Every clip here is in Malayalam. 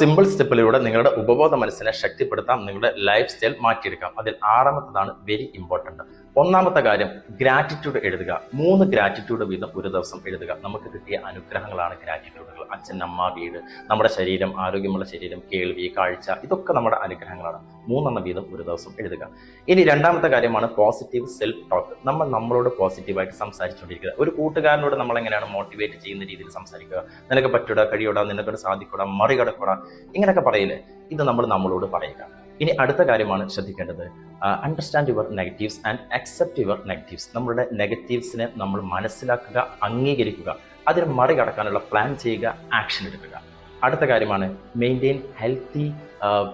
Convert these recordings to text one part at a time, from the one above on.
സിമ്പിൾ സ്റ്റെപ്പിലൂടെ നിങ്ങളുടെ ഉപബോധ മനസ്സിനെ ശക്തിപ്പെടുത്താം, നിങ്ങളുടെ ലൈഫ് സ്റ്റൈൽ മാറ്റിയെടുക്കാം. അതിൽ ആറാമത്തതാണ് വെരി ഇമ്പോർട്ടന്റ്. ഒന്നാമത്തെ കാര്യം ഗ്രാറ്റിറ്റ്യൂഡ് എഴുതുക. 3 ഗ്രാറ്റിറ്റ്യൂഡ് വീതം ഒരു ദിവസം എഴുതുക. നമുക്ക് കിട്ടിയ അനുഗ്രഹങ്ങളാണ് ഗ്രാറ്റിറ്റ്യൂഡുകൾ. അച്ഛൻ, അമ്മ, വീട്, നമ്മുടെ ശരീരം, ആരോഗ്യമുള്ള ശരീരം, കേൾവി, കാഴ്ച, ഇതൊക്കെ നമ്മുടെ അനുഗ്രഹങ്ങളാണ്. 3 വീതം ഒരു ദിവസം എഴുതുക. ഇനി രണ്ടാമത്തെ കാര്യമാണ് പോസിറ്റീവ് സെൽഫ് ടോക്ക്. നമ്മൾ നമ്മളോട് പോസിറ്റീവായിട്ട് സംസാരിച്ചുകൊണ്ടിരിക്കുക. ഒരു കൂട്ടുകാരനോട് നമ്മൾ എങ്ങനെയാണ് മോട്ടിവേറ്റ് ചെയ്യുന്ന രീതിയിൽ സംസാരിക്കുക. നിനക്ക് പറ്റൂടാ, കഴിയൂടാ, നിനക്കോട് സാധിക്കൂടാ, മറികടക്കൂടാ, ഇങ്ങനെയൊക്കെ പറയില്ലേ, ഇത് നമ്മൾ നമ്മളോട് പറയുക. ഇനി അടുത്ത കാര്യമാണ് ശ്രദ്ധിക്കേണ്ടത്, understand your negatives and accept your negatives. നമ്മളുടെ നെഗറ്റീവ്സിനെ നമ്മൾ മനസ്സിലാക്കുക, അംഗീകരിക്കുക, അതിന് മറികടക്കാനുള്ള പ്ലാൻ ചെയ്യുക, ആക്ഷൻ എടുക്കുക. അടുത്ത കാര്യമാണ് മെയിൻറ്റെയിൻ ഹെൽത്തി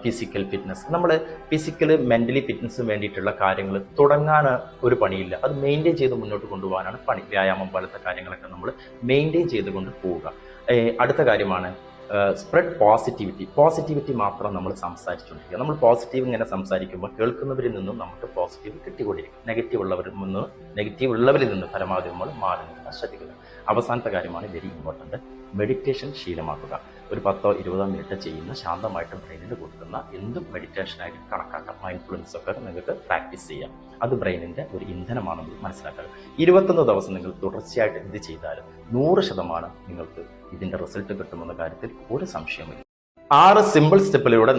ഫിസിക്കൽ ഫിറ്റ്നസ്. നമ്മൾ ഫിസിക്കൽ മെൻ്റലി ഫിറ്റ്നസ്സിന് വേണ്ടിയിട്ടുള്ള കാര്യങ്ങൾ തുടങ്ങാൻ ഒരു പണിയില്ല, അത് മെയിൻറ്റെയിൻ ചെയ്ത് മുന്നോട്ട് കൊണ്ടുപോകാനാണ് പണി. വ്യായാമം പോലത്തെ കാര്യങ്ങളൊക്കെ നമ്മൾ മെയിൻറ്റെയിൻ ചെയ്തുകൊണ്ട് പോവുക. അടുത്ത കാര്യമാണ് സ്പ്രെഡ് പോസിറ്റിവിറ്റി മാത്രം നമ്മൾ സംസാരിച്ചുകൊണ്ടിരിക്കുക. നമ്മൾ പോസിറ്റീവ് ഇങ്ങനെ സംസാരിക്കുമ്പോൾ കേൾക്കുന്നവരിൽ നിന്നും നമുക്ക് പോസിറ്റീവ് കിട്ടിക്കൊണ്ടിരിക്കും. നെഗറ്റീവ് ഉള്ളവരിൽ നിന്ന് പരമാവധി നമ്മൾ മാറി നിൽക്കാൻ ശ്രദ്ധിക്കുക. അവസാനത്തെ കാര്യമാണ് വെരി ഇമ്പോർട്ടൻറ്റ്, മെഡിറ്റേഷൻ ശീലമാക്കുക. ഒരു 10-20 മിനിറ്റ് ചെയ്യുന്ന ശാന്തമായിട്ട് ബ്രെയിനിന് കൊടുക്കുന്ന എന്തും മെഡിറ്റേഷനായിട്ട് കണക്കാക്കാം. മൈൻഡ്ഫുൾനെസ് ഒക്കെ നിങ്ങൾക്ക് പ്രാക്ടീസ് ചെയ്യാം. അത് ബ്രെയിനിൻ്റെ ഒരു ഇന്ധനമാണെന്ന് മനസ്സിലാക്കുക. 21 ദിവസം നിങ്ങൾ തുടർച്ചയായിട്ട് ഇത് ചെയ്താൽ 100% നിങ്ങൾക്ക് ഇതിൻ്റെ റിസൾട്ട് കിട്ടുമെന്ന കാര്യത്തിൽ ഒരു സംശയമില്ല. 6 സിമ്പിൾ സ്റ്റെപ്പിലൂടെ